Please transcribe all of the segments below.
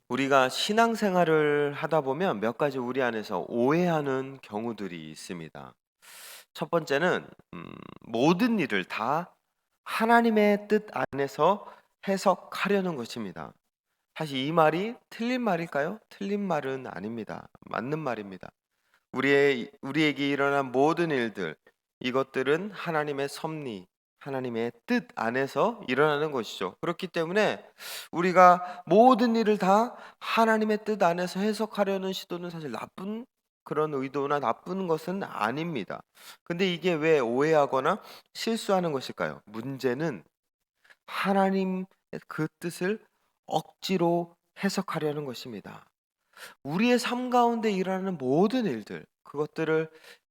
우리가 신앙생활을 하다 보면 몇 가지 우리 안에서 오해하는 경우들이 있습니다. 첫 번째는 모든 일을 다 하나님의 뜻 안에서 해석하려는 것입니다. 사실 이 말이 틀린 말일까요? 틀린 말은 아닙니다. 맞는 말입니다. 우리에게 일어난 모든 일들, 이것들은 하나님의 섭리, 하나님의 뜻 안에서 일어나는 것이죠. 그렇기 때문에 우리가 모든 일을 다 하나님의 뜻 안에서 해석하려는 시도는 사실 나쁜 그런 의도나 나쁜 것은 아닙니다. 근데 이게 왜 오해하거나 실수하는 것일까요? 문제는 하나님의 그 뜻을 억지로 해석하려는 것입니다. 우리의 삶 가운데 일어나는 모든 일들, 그것들을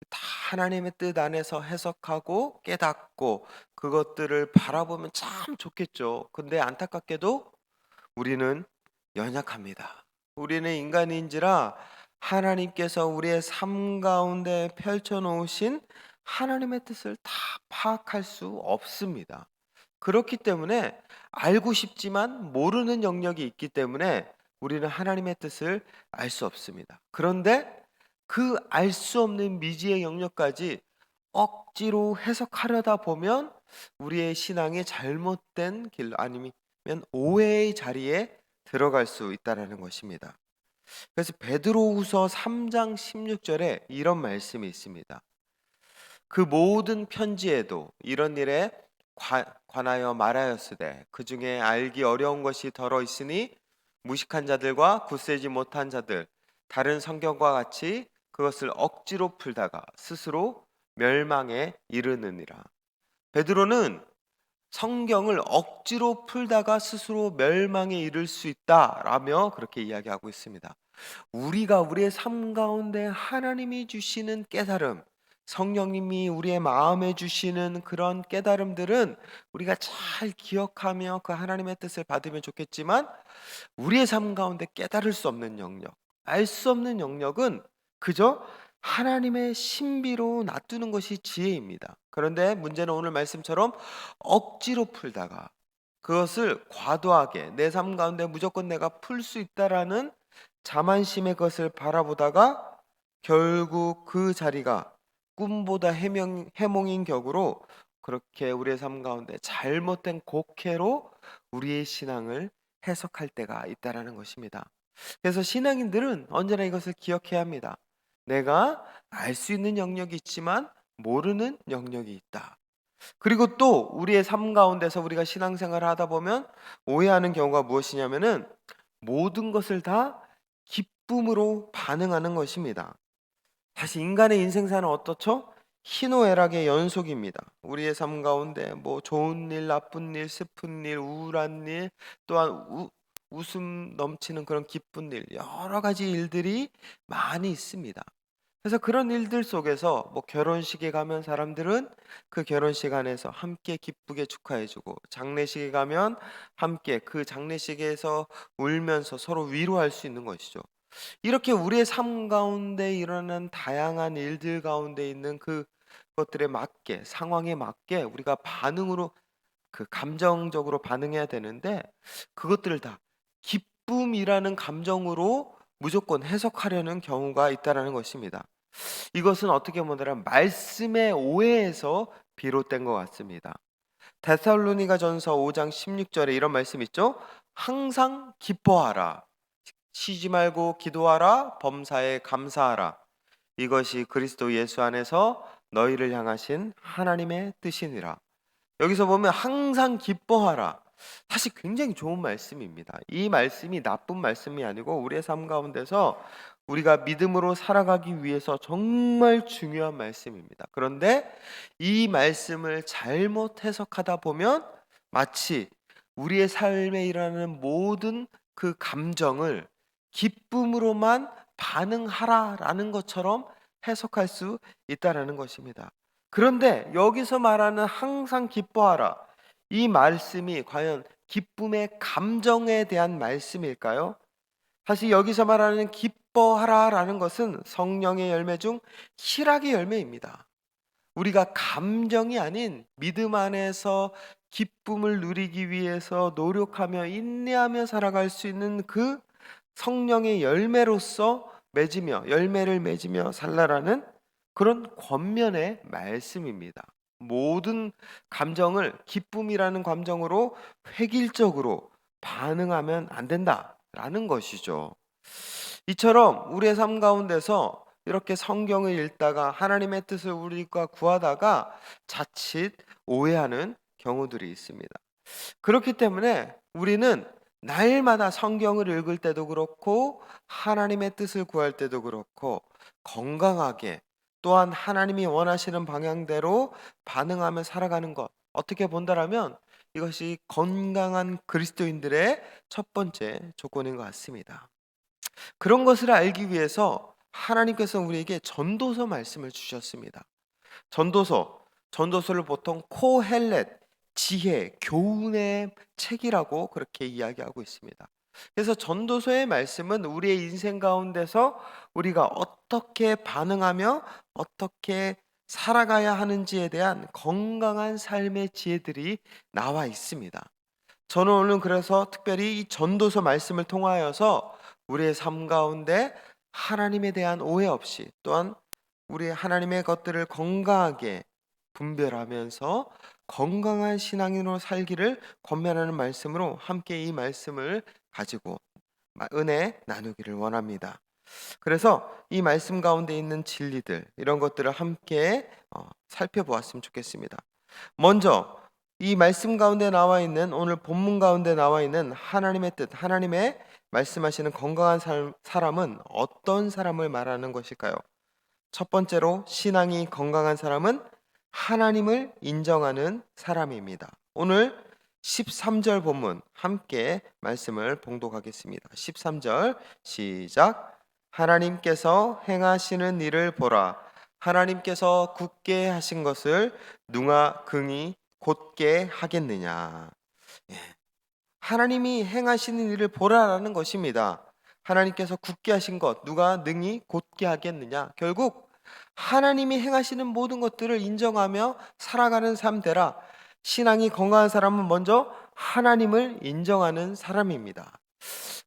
다 하나님의 뜻 안에서 해석하고 깨닫고 그것들을 바라보면 참 좋겠죠. 근데 안타깝게도 우리는 연약합니다. 우리는 인간인지라 하나님께서 우리의 삶 가운데 펼쳐 놓으신 하나님의 뜻을 다 파악할 수 없습니다. 그렇기 때문에 알고 싶지만 모르는 영역이 있기 때문에 우리는 하나님의 뜻을 알 수 없습니다. 그런데 그 알 수 없는 미지의 영역까지 억지로 해석하려다 보면 우리의 신앙이 잘못된 길로 아니면 오해의 자리에 들어갈 수 있다라는 것입니다. 그래서 베드로후서 3장 16절에 이런 말씀이 있습니다. 그 모든 편지에도 이런 일에 관하여 말하였으되 그 중에 알기 어려운 것이 더러 있으니 무식한 자들과 굳세지 못한 자들 다른 성경과 같이 그것을 억지로 풀다가 스스로 멸망에 이르느니라. 베드로는 성경을 억지로 풀다가 스스로 멸망에 이를 수 있다라며 그렇게 이야기하고 있습니다. 우리가 우리의 삶 가운데 하나님이 주시는 깨달음, 성령님이 우리의 마음에 주시는 그런 깨달음들은 우리가 잘 기억하며 그 하나님의 뜻을 받으면 좋겠지만 우리의 삶 가운데 깨달을 수 없는 영역, 알 수 없는 영역은 그저 하나님의 신비로 놔두는 것이 지혜입니다. 그런데 문제는 오늘 말씀처럼 억지로 풀다가 그것을 과도하게 내 삶 가운데 무조건 내가 풀 수 있다라는 자만심의 것을 바라보다가 결국 그 자리가 꿈보다 해몽인 격으로 그렇게 우리의 삶 가운데 잘못된 곡해로 우리의 신앙을 해석할 때가 있다라는 것입니다. 그래서 신앙인들은 언제나 이것을 기억해야 합니다. 내가 알 수 있는 영역이 있지만 모르는 영역이 있다. 그리고 또 우리의 삶 가운데서 우리가 신앙생활을 하다 보면 오해하는 경우가 무엇이냐면은 모든 것을 다 기쁨으로 반응하는 것입니다. 사실 인간의 인생사는 어떻죠? 희노애락의 연속입니다. 우리의 삶 가운데 뭐 좋은 일, 나쁜 일, 슬픈 일, 우울한 일, 또한 웃음 넘치는 그런 기쁜 일, 여러 가지 일들이 많이 있습니다. 그래서 그런 일들 속에서 뭐 결혼식에 가면 사람들은 그 결혼식 안에서 함께 기쁘게 축하해주고 장례식에 가면 함께 그 장례식에서 울면서 서로 위로할 수 있는 것이죠. 이렇게 우리의 삶 가운데 일어나는 다양한 일들 가운데 있는 그것들에 맞게 상황에 맞게 우리가 반응으로 그 감정적으로 반응해야 되는데 그것들을 다 기쁨이라는 감정으로 무조건 해석하려는 경우가 있다라는 것입니다. 이것은 어떻게 보면 말씀의 오해에서 비롯된 것 같습니다. 데살로니가전서 5장 16절에 이런 말씀 있죠? 항상 기뻐하라. 쉬지 말고 기도하라. 범사에 감사하라. 이것이 그리스도 예수 안에서 너희를 향하신 하나님의 뜻이니라. 여기서 보면 항상 기뻐하라. 사실 굉장히 좋은 말씀입니다. 이 말씀이 나쁜 말씀이 아니고 우리의 삶 가운데서 우리가 믿음으로 살아가기 위해서 정말 중요한 말씀입니다. 그런데 이 말씀을 잘못 해석하다 보면 마치 우리의 삶에 일어나는 모든 그 감정을 기쁨으로만 반응하라라는 것처럼 해석할 수 있다라는 것입니다. 그런데 여기서 말하는 항상 기뻐하라. 이 말씀이 과연 기쁨의 감정에 대한 말씀일까요? 사실 여기서 말하는 기뻐하라라는 것은 성령의 열매 중 희락의 열매입니다. 우리가 감정이 아닌 믿음 안에서 기쁨을 누리기 위해서 노력하며 인내하며 살아갈 수 있는 그 성령의 열매로서 맺으며 열매를 맺으며 살라라는 그런 권면의 말씀입니다. 모든 감정을 기쁨이라는 감정으로 획일적으로 반응하면 안 된다라는 것이죠. 이처럼 우리의 삶 가운데서 이렇게 성경을 읽다가 하나님의 뜻을 우리가 구하다가 자칫 오해하는 경우들이 있습니다. 그렇기 때문에 우리는 날마다 성경을 읽을 때도 그렇고 하나님의 뜻을 구할 때도 그렇고 건강하게 또한 하나님이 원하시는 방향대로 반응하며 살아가는 것, 어떻게 본다라면 이것이 건강한 그리스도인들의 첫 번째 조건인 것 같습니다. 그런 것을 알기 위해서 하나님께서 우리에게 전도서 말씀을 주셨습니다. 전도서를 보통 코헬렛, 지혜, 교훈의 책이라고 그렇게 이야기하고 있습니다. 그래서 전도서의 말씀은 우리의 인생 가운데서 우리가 어떻게 반응하며 어떻게 살아가야 하는지에 대한 건강한 삶의 지혜들이 나와 있습니다. 저는 오늘 그래서 특별히 이 전도서 말씀을 통하여서 우리의 삶 가운데 하나님에 대한 오해 없이 또한 우리 하나님의 것들을 건강하게 분별하면서 건강한 신앙인으로 살기를 권면하는 말씀으로 함께 이 말씀을 가지고 은혜 나누기를 원합니다. 그래서 이 말씀 가운데 있는 진리들 이런 것들을 함께 살펴보았으면 좋겠습니다. 먼저 이 말씀 가운데 나와 있는 오늘 본문 가운데 나와 있는 하나님의 뜻, 하나님의 말씀하시는 건강한 사람은 어떤 사람을 말하는 것일까요? 첫 번째로 신앙이 건강한 사람은 하나님을 인정하는 사람입니다. 오늘 13절 본문 함께 말씀을 봉독하겠습니다. 13절 시작. 하나님께서 행하시는 일을 보라. 하나님께서 굳게 하신 것을 누가 긍이 곧게 하겠느냐. 예. 하나님이 행하시는 일을 보라라는 것입니다. 하나님께서 굳게 하신 것 누가 능히 곧게 하겠느냐. 결국 하나님이 행하시는 모든 것들을 인정하며 살아가는 삶 되라. 신앙이 건강한 사람은 먼저 하나님을 인정하는 사람입니다.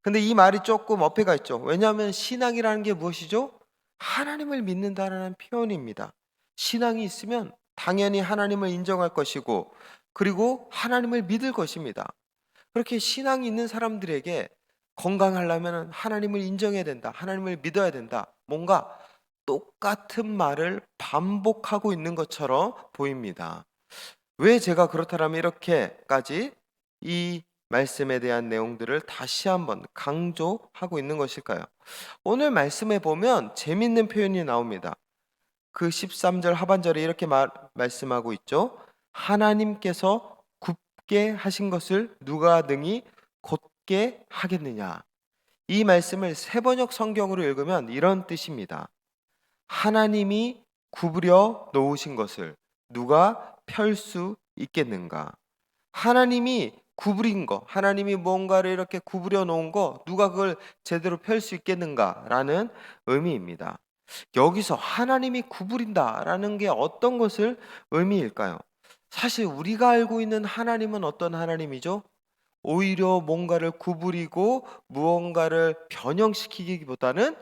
근데 이 말이 조금 어폐가 있죠. 왜냐하면 신앙이라는 게 무엇이죠? 하나님을 믿는다라는 표현입니다. 신앙이 있으면 당연히 하나님을 인정할 것이고 그리고 하나님을 믿을 것입니다. 그렇게 신앙이 있는 사람들에게 건강하려면 하나님을 인정해야 된다. 하나님을 믿어야 된다. 뭔가 똑같은 말을 반복하고 있는 것처럼 보입니다. 왜 제가 그렇다면 이렇게까지 이 말씀에 대한 내용들을 다시 한번 강조하고 있는 것일까요? 오늘 말씀에 보면 재밌는 표현이 나옵니다. 그 13절 하반절에 이렇게 말씀하고 있죠. 하나님께서 굽게 하신 것을 누가 능히 곧게 하겠느냐. 이 말씀을 세번역 성경으로 읽으면 이런 뜻입니다. 하나님이 구부려 놓으신 것을 누가 펼 수 있겠는가? 하나님이 구부린 거, 하나님이 뭔가를 이렇게 구부려 놓은 거, 누가 그걸 제대로 펼 수 있겠는가라는 의미입니다. 여기서 하나님이 구부린다라는 게 어떤 것을 의미일까요? 사실 우리가 알고 있는 하나님은 어떤 하나님이죠? 오히려 뭔가를 구부리고 무언가를 변형시키기보다는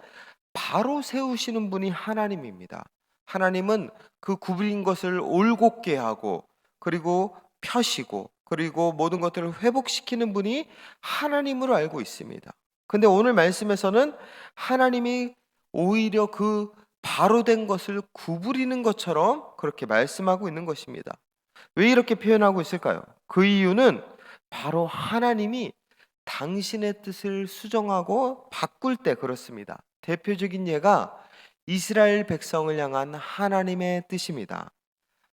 바로 세우시는 분이 하나님입니다. 하나님은 그 구부린 것을 올곧게 하고 그리고 펴시고 그리고 모든 것들을 회복시키는 분이 하나님으로 알고 있습니다. 근데 오늘 말씀에서는 하나님이 오히려 그 바로 된 것을 구부리는 것처럼 그렇게 말씀하고 있는 것입니다. 왜 이렇게 표현하고 있을까요? 그 이유는 바로 하나님이 당신의 뜻을 수정하고 바꿀 때 그렇습니다. 대표적인 예가 이스라엘 백성을 향한 하나님의 뜻입니다.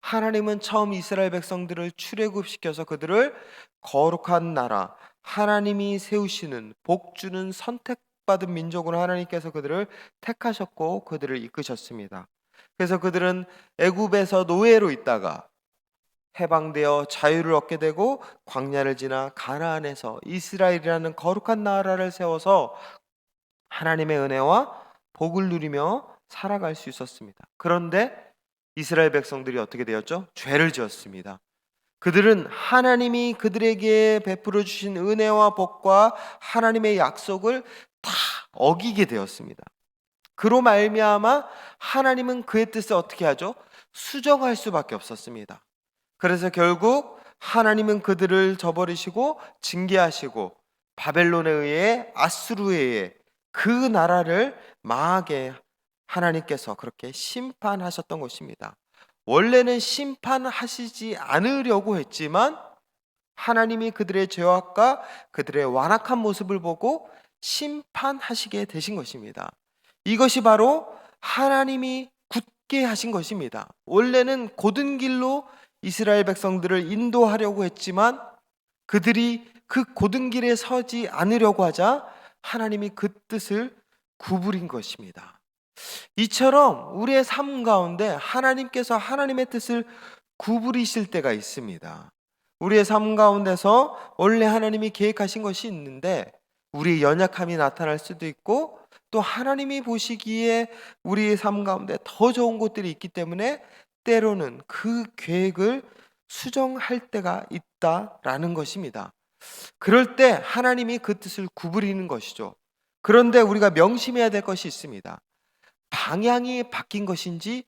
하나님은 처음 이스라엘 백성들을 출애굽시켜서 그들을 거룩한 나라, 하나님이 세우시는 복 주는 선택받은 민족으로 하나님께서 그들을 택하셨고 그들을 이끄셨습니다. 그래서 그들은 애굽에서 노예로 있다가 해방되어 자유를 얻게 되고 광야를 지나 가나안에서 이스라엘이라는 거룩한 나라를 세워서 하나님의 은혜와 복을 누리며 살아갈 수 있었습니다. 그런데 이스라엘 백성들이 어떻게 되었죠? 죄를 지었습니다. 그들은 하나님이 그들에게 베풀어 주신 은혜와 복과 하나님의 약속을 다 어기게 되었습니다. 그로 말미암아 하나님은 그의 뜻을 어떻게 하죠? 수정할 수밖에 없었습니다. 그래서 결국 하나님은 그들을 저버리시고 징계하시고 바벨론에 의해 아수르에 의해 그 나라를 망하게 하나님께서 그렇게 심판하셨던 것입니다. 원래는 심판하시지 않으려고 했지만 하나님이 그들의 죄악과 그들의 완악한 모습을 보고 심판하시게 되신 것입니다. 이것이 바로 하나님이 굳게 하신 것입니다. 원래는 곧은 길로 이스라엘 백성들을 인도하려고 했지만 그들이 그 곧은 길에 서지 않으려고 하자 하나님이 그 뜻을 구부린 것입니다. 이처럼 우리의 삶 가운데 하나님께서 하나님의 뜻을 구부리실 때가 있습니다. 우리의 삶 가운데서 원래 하나님이 계획하신 것이 있는데 우리의 연약함이 나타날 수도 있고 또 하나님이 보시기에 우리의 삶 가운데 더 좋은 것들이 있기 때문에 때로는 그 계획을 수정할 때가 있다라는 것입니다. 그럴 때 하나님이 그 뜻을 구부리는 것이죠. 그런데 우리가 명심해야 될 것이 있습니다. 방향이 바뀐 것인지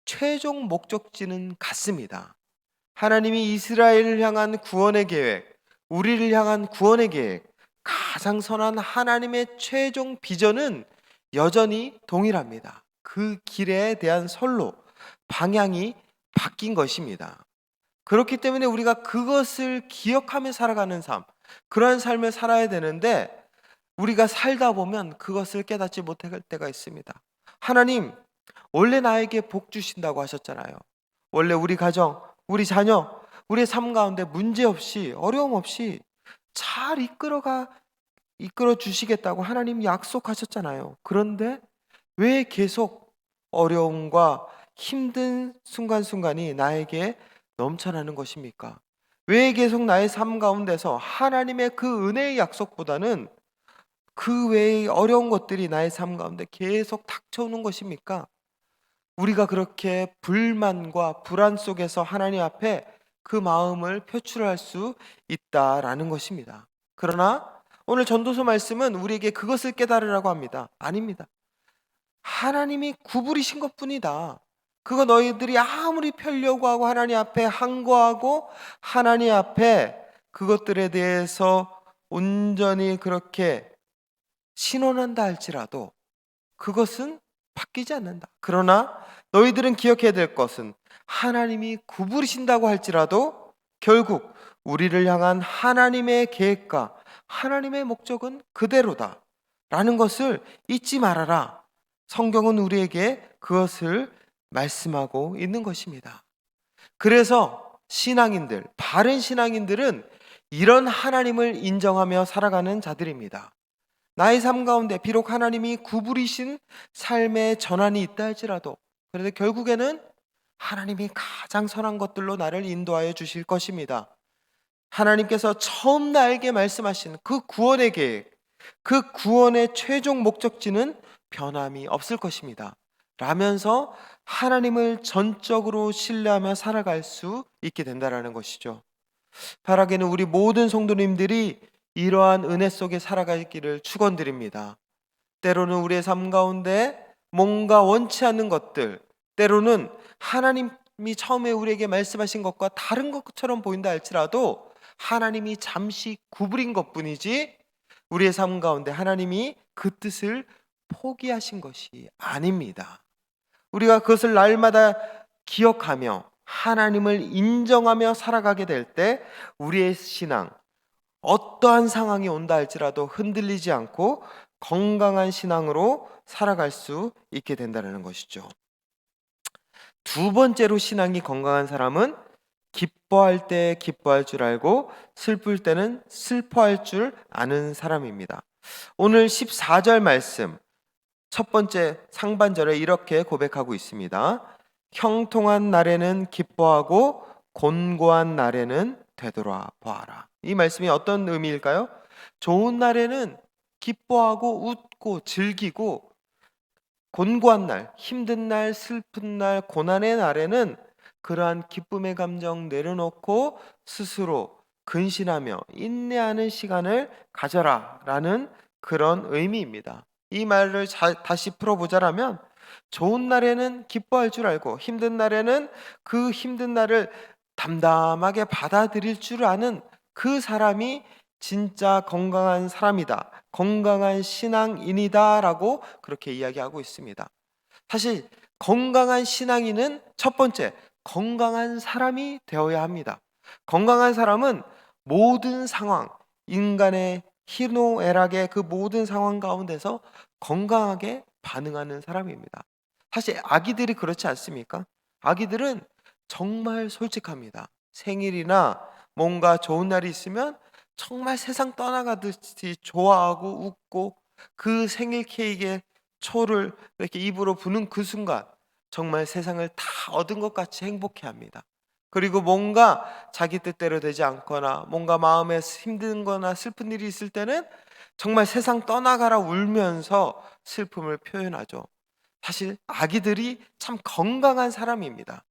최종 목적지는 같습니다. 하나님이 이스라엘을 향한 구원의 계획, 우리를 향한 구원의 계획, 가장 선한 하나님의 최종 비전은 여전히 동일합니다. 그 길에 대한 선로, 방향이 바뀐 것입니다. 그렇기 때문에 우리가 그것을 기억하며 살아가는 삶, 그러한 삶을 살아야 되는데 우리가 살다 보면 그것을 깨닫지 못할 때가 있습니다. 하나님, 원래 나에게 복 주신다고 하셨잖아요. 원래 우리 가정, 우리 자녀, 우리의 삶 가운데 문제 없이, 어려움 없이 잘 이끌어 주시겠다고 하나님 약속하셨잖아요. 그런데 왜 계속 어려움과 힘든 순간순간이 나에게 넘쳐나는 것입니까? 왜 계속 나의 삶 가운데서 하나님의 그 은혜의 약속보다는 그 외의 어려운 것들이 나의 삶 가운데 계속 닥쳐오는 것입니까? 우리가 그렇게 불만과 불안 속에서 하나님 앞에 그 마음을 표출할 수 있다라는 것입니다. 그러나 오늘 전도서 말씀은 우리에게 그것을 깨달으라고 합니다. 아닙니다. 하나님이 구부리신 것뿐이다. 그거 너희들이 아무리 펴려고 하고 하나님 앞에 항거하고 하나님 앞에 그것들에 대해서 온전히 그렇게 신원한다 할지라도 그것은 바뀌지 않는다. 그러나 너희들은 기억해야 될 것은 하나님이 구부리신다고 할지라도 결국 우리를 향한 하나님의 계획과 하나님의 목적은 그대로다 라는 것을 잊지 말아라. 성경은 우리에게 그것을 말씀하고 있는 것입니다. 그래서 신앙인들, 바른 신앙인들은 이런 하나님을 인정하며 살아가는 자들입니다. 나의 삶 가운데 비록 하나님이 구부리신 삶의 전환이 있다 할지라도 그래도 결국에는 하나님이 가장 선한 것들로 나를 인도하여 주실 것입니다. 하나님께서 처음 나에게 말씀하신 그 구원의 계획, 그 구원의 최종 목적지는 변함이 없을 것입니다. 라면서 하나님을 전적으로 신뢰하며 살아갈 수 있게 된다는 것이죠. 바라기는 우리 모든 성도님들이 이러한 은혜 속에 살아가기를 축원드립니다. 때로는 우리의 삶 가운데 뭔가 원치 않는 것들, 때로는 하나님이 처음에 우리에게 말씀하신 것과 다른 것처럼 보인다 할지라도 하나님이 잠시 구부린 것뿐이지 우리의 삶 가운데 하나님이 그 뜻을 포기하신 것이 아닙니다. 우리가 그것을 날마다 기억하며 하나님을 인정하며 살아가게 될 때 우리의 신앙, 어떠한 상황이 온다 할지라도 흔들리지 않고 건강한 신앙으로 살아갈 수 있게 된다는 것이죠. 두 번째로 신앙이 건강한 사람은 기뻐할 때 기뻐할 줄 알고 슬플 때는 슬퍼할 줄 아는 사람입니다. 오늘 14절 말씀 첫 번째 상반절에 이렇게 고백하고 있습니다. 형통한 날에는 기뻐하고 곤고한 날에는 되돌아 보아라. 이 말씀이 어떤 의미일까요? 좋은 날에는 기뻐하고 웃고 즐기고 곤고한 날, 힘든 날, 슬픈 날, 고난의 날에는 그러한 기쁨의 감정 내려놓고 스스로 근신하며 인내하는 시간을 가져라 라는 그런 의미입니다. 이 말을 다시 풀어보자라면 좋은 날에는 기뻐할 줄 알고 힘든 날에는 그 힘든 날을 담담하게 받아들일 줄 아는 그 사람이 진짜 건강한 사람이다. 건강한 신앙인이다라고 그렇게 이야기하고 있습니다. 사실 건강한 신앙인은 첫 번째, 건강한 사람이 되어야 합니다. 건강한 사람은 모든 상황, 인간의 희노애락의 그 모든 상황 가운데서 건강하게 반응하는 사람입니다. 사실 아기들이 그렇지 않습니까? 아기들은 정말 솔직합니다. 생일이나 뭔가 좋은 날이 있으면 정말 세상 떠나가듯이 좋아하고 웃고 그 생일 케이크에 초를 이렇게 입으로 부는 그 순간 정말 세상을 다 얻은 것 같이 행복해합니다. 그리고 뭔가 자기 뜻대로 되지 않거나 뭔가 마음에 힘든 거나 슬픈 일이 있을 때는 정말 세상 떠나가라 울면서 슬픔을 표현하죠. 사실 아기들이 참 건강한 사람입니다.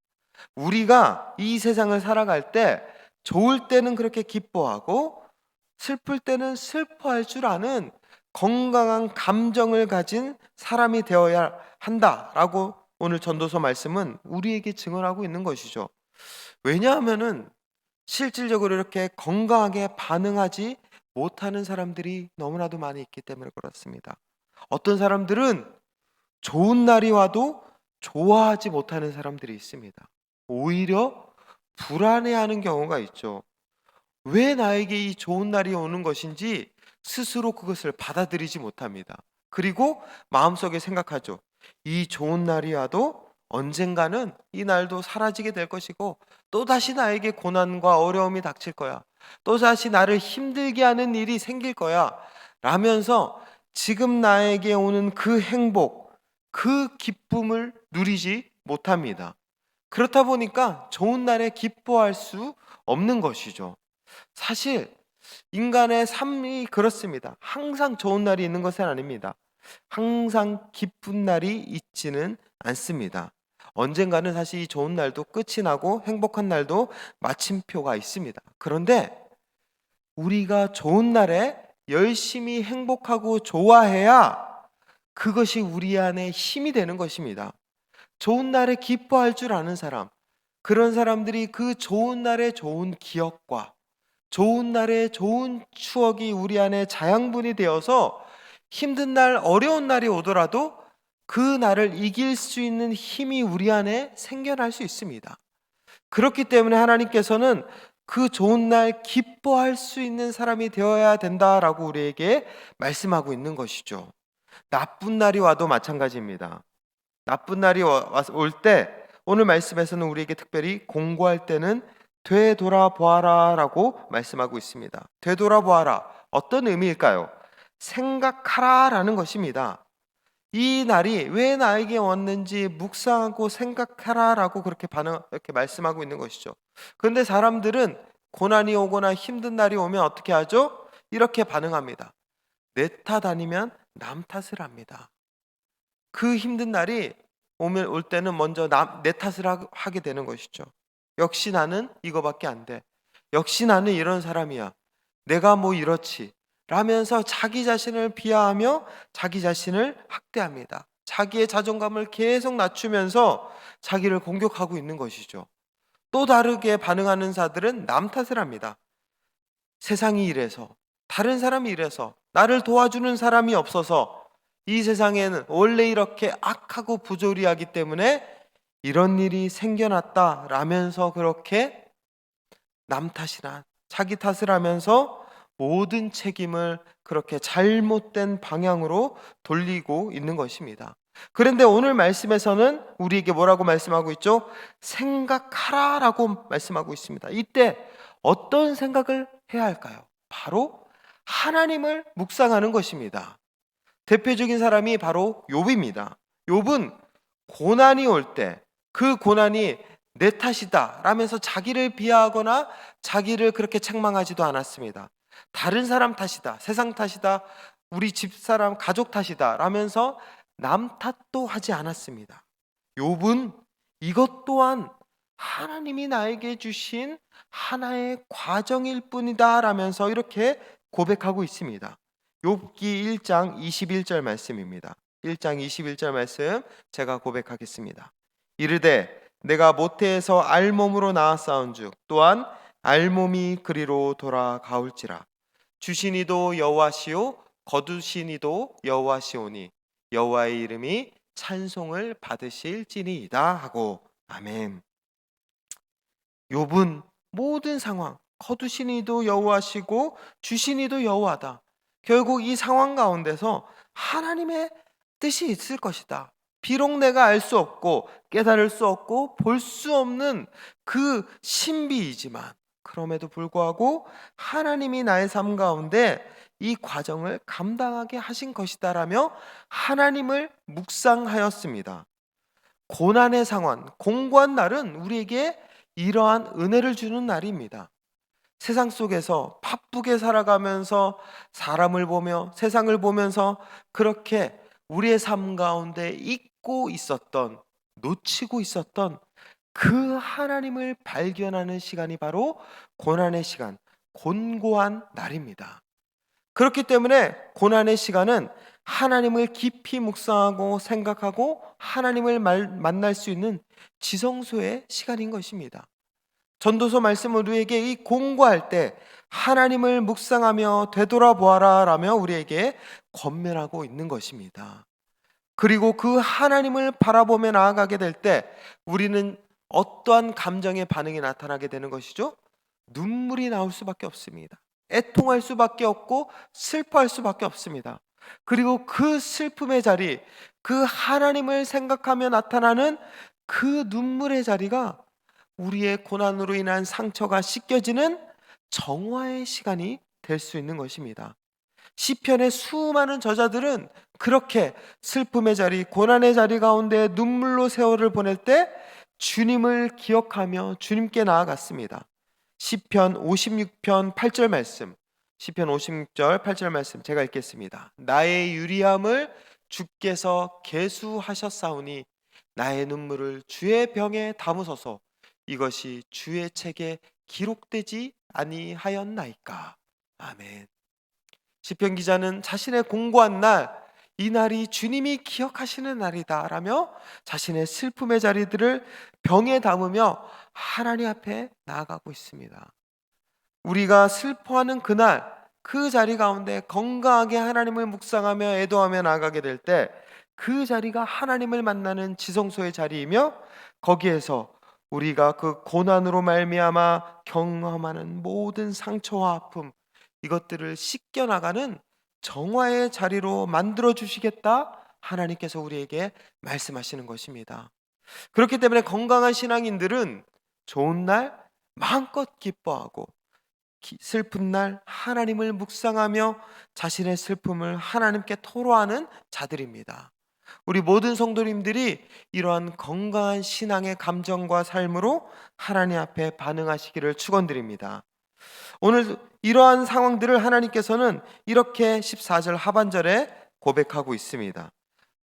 우리가 이 세상을 살아갈 때 좋을 때는 그렇게 기뻐하고 슬플 때는 슬퍼할 줄 아는 건강한 감정을 가진 사람이 되어야 한다라고 오늘 전도서 말씀은 우리에게 증언하고 있는 것이죠. 왜냐하면은 실질적으로 이렇게 건강하게 반응하지 못하는 사람들이 너무나도 많이 있기 때문에 그렇습니다. 어떤 사람들은 좋은 날이 와도 좋아하지 못하는 사람들이 있습니다. 오히려 불안해하는 경우가 있죠. 왜 나에게 이 좋은 날이 오는 것인지 스스로 그것을 받아들이지 못합니다. 그리고 마음속에 생각하죠. 이 좋은 날이 와도 언젠가는 이 날도 사라지게 될 것이고 또다시 나에게 고난과 어려움이 닥칠 거야. 또다시 나를 힘들게 하는 일이 생길 거야. 라면서 지금 나에게 오는 그 행복, 그 기쁨을 누리지 못합니다. 그렇다 보니까 좋은 날에 기뻐할 수 없는 것이죠. 사실 인간의 삶이 그렇습니다. 항상 좋은 날이 있는 것은 아닙니다. 항상 기쁜 날이 있지는 않습니다. 언젠가는 사실 이 좋은 날도 끝이 나고 행복한 날도 마침표가 있습니다. 그런데 우리가 좋은 날에 열심히 행복하고 좋아해야 그것이 우리 안에 힘이 되는 것입니다. 좋은 날에 기뻐할 줄 아는 사람, 그런 사람들이 그 좋은 날의 좋은 기억과 좋은 날의 좋은 추억이 우리 안에 자양분이 되어서 힘든 날, 어려운 날이 오더라도 그 날을 이길 수 있는 힘이 우리 안에 생겨날 수 있습니다. 그렇기 때문에 하나님께서는 그 좋은 날 기뻐할 수 있는 사람이 되어야 된다라고 우리에게 말씀하고 있는 것이죠. 나쁜 날이 와도 마찬가지입니다. 나쁜 날이 올 때 오늘 말씀에서는 우리에게 특별히 공고할 때는 되돌아보아라라고 말씀하고 있습니다. 되돌아보아라. 어떤 의미일까요? 생각하라라는 것입니다. 이 날이 왜 나에게 왔는지 묵상하고 생각하라라고 이렇게 말씀하고 있는 것이죠. 그런데 사람들은 고난이 오거나 힘든 날이 오면 어떻게 하죠? 이렇게 반응합니다. 내 탓 아니면 남 탓을 합니다. 그 힘든 날이 올 때는 먼저 내 탓을 하게 되는 것이죠. 역시 나는 이거밖에 안 돼. 역시 나는 이런 사람이야. 내가 뭐 이렇지. 라면서 자기 자신을 비하하며 자기 자신을 학대합니다. 자기의 자존감을 계속 낮추면서 자기를 공격하고 있는 것이죠. 또 다르게 반응하는 자들은 남 탓을 합니다. 세상이 이래서, 다른 사람이 이래서, 나를 도와주는 사람이 없어서 이 세상에는 원래 이렇게 악하고 부조리하기 때문에 이런 일이 생겨났다라면서 그렇게 남 탓이나 자기 탓을 하면서 모든 책임을 그렇게 잘못된 방향으로 돌리고 있는 것입니다. 그런데 오늘 말씀에서는 우리에게 뭐라고 말씀하고 있죠? 생각하라라고 말씀하고 있습니다. 이때 어떤 생각을 해야 할까요? 바로 하나님을 묵상하는 것입니다. 대표적인 사람이 바로 욥입니다. 욥은 고난이 올 때 그 고난이 내 탓이다 라면서 자기를 비하하거나 자기를 그렇게 책망하지도 않았습니다. 다른 사람 탓이다, 세상 탓이다, 우리 집사람 가족 탓이다 라면서 남 탓도 하지 않았습니다. 욥은 이것 또한 하나님이 나에게 주신 하나의 과정일 뿐이다 라면서 이렇게 고백하고 있습니다. 욥기 1장 21절 말씀입니다. 1장 21절 말씀 제가 고백하겠습니다. 이르되 내가 모태에서 알몸으로 나았사온즉 또한 알몸이 그리로 돌아가올지라. 주시니도 여호와시요 거두시니도 여호와시오니 여호와의 이름이 찬송을 받으실지니이다 하고. 아멘. 욥은 모든 상황, 거두시니도 여호와시고 주시니도 여호와다. 결국 이 상황 가운데서 하나님의 뜻이 있을 것이다. 비록 내가 알 수 없고 깨달을 수 없고 볼 수 없는 그 신비이지만 그럼에도 불구하고 하나님이 나의 삶 가운데 이 과정을 감당하게 하신 것이다라며 하나님을 묵상하였습니다. 고난의 상황, 공고한 날은 우리에게 이러한 은혜를 주는 날입니다. 세상 속에서 바쁘게 살아가면서 사람을 보며 세상을 보면서 그렇게 우리의 삶 가운데 잊고 있었던, 놓치고 있었던 그 하나님을 발견하는 시간이 바로 고난의 시간, 곤고한 날입니다. 그렇기 때문에 고난의 시간은 하나님을 깊이 묵상하고 생각하고 하나님을 만날 수 있는 지성소의 시간인 것입니다. 전도서 말씀은 우리에게 이 공고할 때 하나님을 묵상하며 되돌아보아라 라며 우리에게 권면하고 있는 것입니다. 그리고 그 하나님을 바라보며 나아가게 될 때 우리는 어떠한 감정의 반응이 나타나게 되는 것이죠? 눈물이 나올 수밖에 없습니다. 애통할 수밖에 없고 슬퍼할 수밖에 없습니다. 그리고 그 슬픔의 자리, 그 하나님을 생각하며 나타나는 그 눈물의 자리가 우리의 고난으로 인한 상처가 씻겨지는 정화의 시간이 될 수 있는 것입니다. 시편의 수많은 저자들은 그렇게 슬픔의 자리, 고난의 자리 가운데 눈물로 세월을 보낼 때 주님을 기억하며 주님께 나아갔습니다. 시편 56편 8절 말씀, 시편 56절 8절 말씀 제가 읽겠습니다. 나의 유리함을 주께서 계수하셨사오니 나의 눈물을 주의 병에 담으소서. 이것이 주의 책에 기록되지 아니하였나이까. 아멘. 시편 기자는 자신의 공고한 날, 이 날이 주님이 기억하시는 날이다 라며 자신의 슬픔의 자리들을 병에 담으며 하나님 앞에 나아가고 있습니다. 우리가 슬퍼하는 그날, 그 자리 가운데 건강하게 하나님을 묵상하며 애도하며 나아가게 될 때 그 자리가 하나님을 만나는 지성소의 자리이며 거기에서 우리가 그 고난으로 말미암아 경험하는 모든 상처와 아픔, 이것들을 씻겨나가는 정화의 자리로 만들어 주시겠다 하나님께서 우리에게 말씀하시는 것입니다. 그렇기 때문에 건강한 신앙인들은 좋은 날 마음껏 기뻐하고 슬픈 날 하나님을 묵상하며 자신의 슬픔을 하나님께 토로하는 자들입니다. 우리 모든 성도님들이 이러한 건강한 신앙의 감정과 삶으로 하나님 앞에 반응하시기를 축원드립니다. 오늘 이러한 상황들을 하나님께서는 이렇게 14절 하반절에 고백하고 있습니다.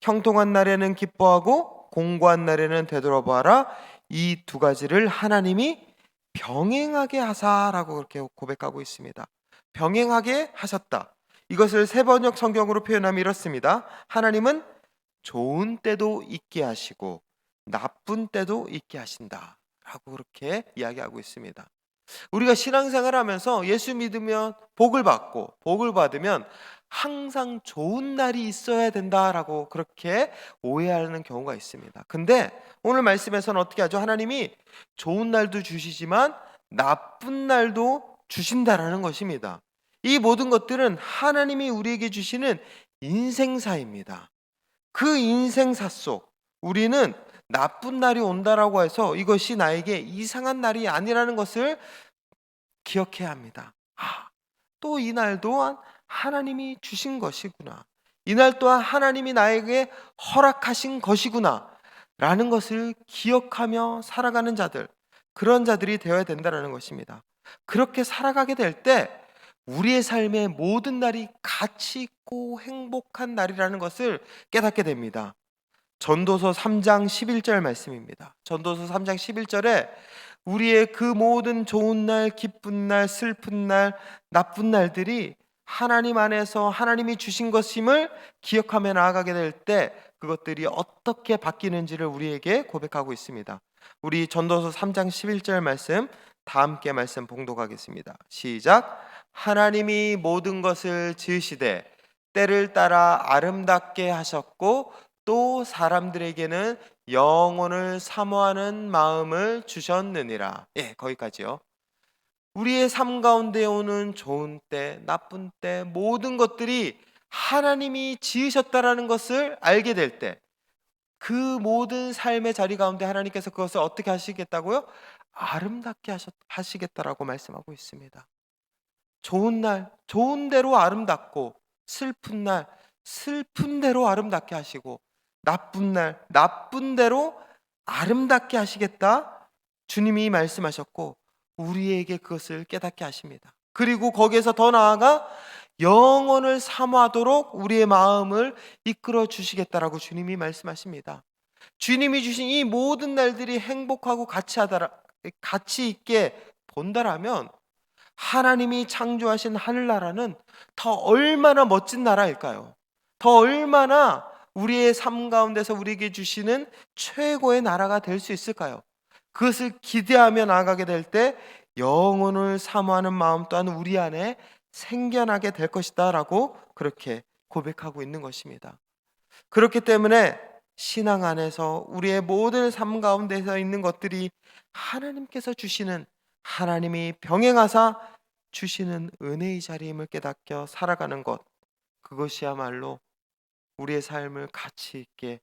형통한 날에는 기뻐하고 공고한 날에는 되돌아보아라. 이 두 가지를 하나님이 병행하게 하사라고 그렇게 고백하고 있습니다. 병행하게 하셨다. 이것을 세번역 성경으로 표현하면 이렇습니다. 하나님은 좋은 때도 있게 하시고 나쁜 때도 있게 하신다 라고 그렇게 이야기하고 있습니다. 우리가 신앙생활 하면서 예수 믿으면 복을 받고 복을 받으면 항상 좋은 날이 있어야 된다라고 그렇게 오해하는 경우가 있습니다. 근데 오늘 말씀에서는 어떻게 하죠? 하나님이 좋은 날도 주시지만 나쁜 날도 주신다라는 것입니다. 이 모든 것들은 하나님이 우리에게 주시는 인생사입니다. 그 인생사 속 우리는 나쁜 날이 온다라고 해서 이것이 나에게 이상한 날이 아니라는 것을 기억해야 합니다. 또 이 날 또한 하나님이 주신 것이구나. 이 날 또한 하나님이 나에게 허락하신 것이구나 라는 것을 기억하며 살아가는 자들, 그런 자들이 되어야 된다는 것입니다. 그렇게 살아가게 될 때 우리의 삶의 모든 날이 가치 있고 행복한 날이라는 것을 깨닫게 됩니다. 전도서 3장 11절 말씀입니다. 전도서 3장 11절에 우리의 그 모든 좋은 날, 기쁜 날, 슬픈 날, 나쁜 날들이 하나님 안에서 하나님이 주신 것임을 기억하며 나아가게 될 때 그것들이 어떻게 바뀌는지를 우리에게 고백하고 있습니다. 우리 전도서 3장 11절 말씀 다 함께 말씀 봉독하겠습니다. 시작. 하나님이 모든 것을 지으시되 때를 따라 아름답게 하셨고 또 사람들에게는 영혼을 사모하는 마음을 주셨느니라. 예, 거기까지요. 우리의 삶 가운데 오는 좋은 때, 나쁜 때 모든 것들이 하나님이 지으셨다라는 것을 알게 될 때, 그 모든 삶의 자리 가운데 하나님께서 그것을 어떻게 하시겠다고요? 아름답게 하시겠다라고 말씀하고 있습니다. 좋은 날, 좋은 대로 아름답고, 슬픈 날, 슬픈 대로 아름답게 하시고, 나쁜 날, 나쁜 대로 아름답게 하시겠다. 주님이 말씀하셨고, 우리에게 그것을 깨닫게 하십니다. 그리고 거기에서 더 나아가 영혼을 사모하도록 우리의 마음을 이끌어 주시겠다라고 주님이 말씀하십니다. 주님이 주신 이 모든 날들이 행복하고 가치 있게 본다라면 하나님이 창조하신 하늘나라는 더 얼마나 멋진 나라일까요? 더 얼마나 우리의 삶 가운데서 우리에게 주시는 최고의 나라가 될 수 있을까요? 그것을 기대하며 나아가게 될 때 영혼을 사모하는 마음 또한 우리 안에 생겨나게 될 것이다 라고 그렇게 고백하고 있는 것입니다. 그렇기 때문에 신앙 안에서 우리의 모든 삶 가운데서 있는 것들이 하나님께서 주시는, 하나님이 병행하사 주시는 은혜의 자리임을 깨닫겨 살아가는 것, 그것이야말로 우리의 삶을 가치 있게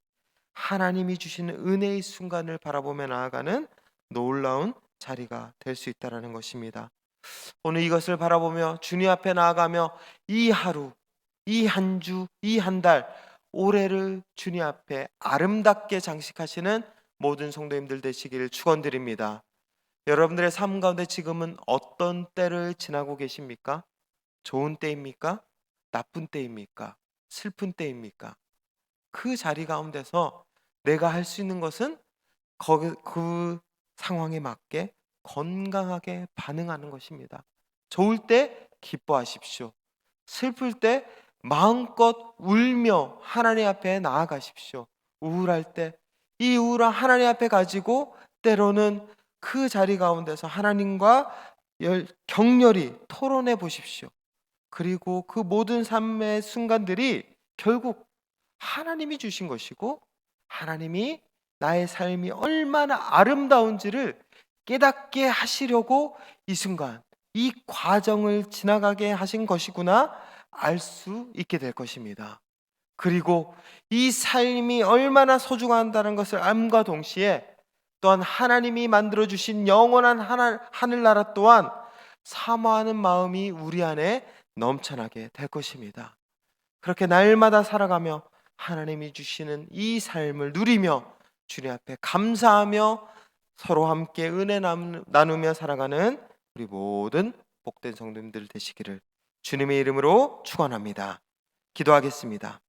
하나님이 주시는 은혜의 순간을 바라보며 나아가는 놀라운 자리가 될 수 있다는 것입니다. 오늘 이것을 바라보며 주님 앞에 나아가며 이 하루, 이 한 주, 이 한 달, 올해를 주님 앞에 아름답게 장식하시는 모든 성도님들 되시기를 축원드립니다. 여러분들의 삶 가운데 지금은 어떤 때를 지나고 계십니까? 좋은 때입니까? 나쁜 때입니까? 슬픈 때입니까? 그 자리 가운데서 내가 할 수 있는 것은 그 상황에 맞게 건강하게 반응하는 것입니다. 좋을 때 기뻐하십시오. 슬플 때 마음껏 울며 하나님 앞에 나아가십시오. 우울할 때 이 우울한 하나님 앞에 가지고 때로는 그 자리 가운데서 하나님과 격렬히 토론해 보십시오. 그리고 그 모든 삶의 순간들이 결국 하나님이 주신 것이고 하나님이 나의 삶이 얼마나 아름다운지를 깨닫게 하시려고 이 순간, 이 과정을 지나가게 하신 것이구나 알 수 있게 될 것입니다. 그리고 이 삶이 얼마나 소중하다는 것을 암과 동시에 또한 하나님이 만들어주신 영원한 하늘나라 또한 사모하는 마음이 우리 안에 넘쳐나게 될 것입니다. 그렇게 날마다 살아가며 하나님이 주시는 이 삶을 누리며 주님 앞에 감사하며 서로 함께 은혜 나누며 살아가는 우리 모든 복된 성도님들 되시기를 주님의 이름으로 축원합니다. 기도하겠습니다.